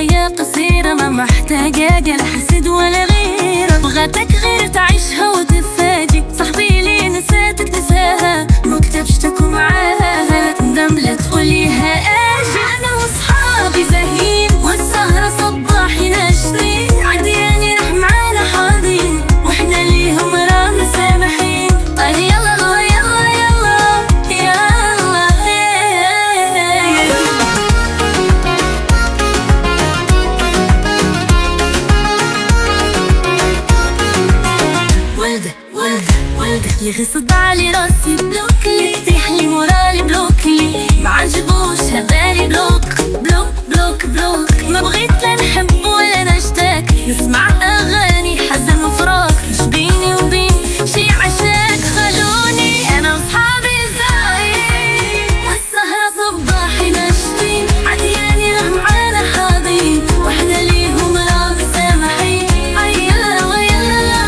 الحياة قصيرة، ما محتاجة جل حسد ولا غيرة. بغيتك غير تعيشها وتفاجئ، صاحبي لي نسيتك نساها، مكتبش تكون معاها، لا تندم لا تقوليها اجي. انا وصحابي زاهين والسهرة صباحي ناشطين، عدياني رح معانا حاضين واحنا ليهم رانا سامحين. طيب يلا يلا يلا يلا ولدة ولدة ولدة يغصب علي راسي بلوكلي، تحلي مورالي بلوكلي، ما عجبوش هبالي بلوك بلوك بلوك بلوك. ما بغيت لا نحب ولا نشتاك، نسمع اغاني حزن وفراق، مش بيني وبين شي عشاك. خلوني انا وصحابي زايد والسهرة صباحي ناشطين، عدياني رح معانا حاضين واحنا ليهم رانا سامحين. يلا ويلا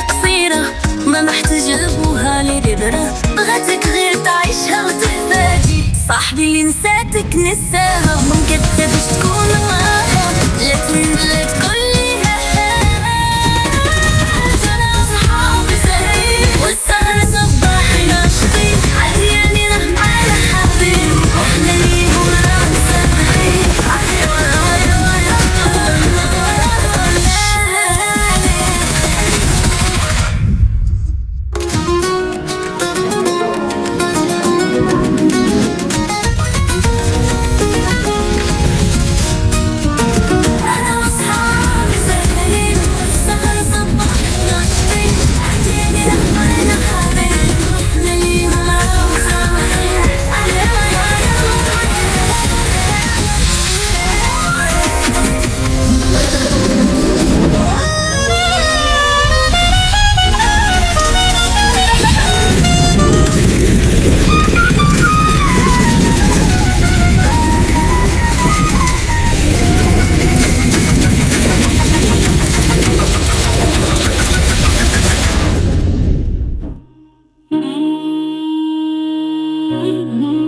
قصيرة، ما محتاج ابوها لي ببرة. بغيتك غير تعيشها وتحتاجي، صاحبي اللي نساتك نساها، ممكن تبش تكون معاها، لا تقوليها انا وصحابي زاهين والسهرة صباحي ناشطين، عدياني رح معانا حاضين واحنا ليهم رانا سامحين. Mm-hmm.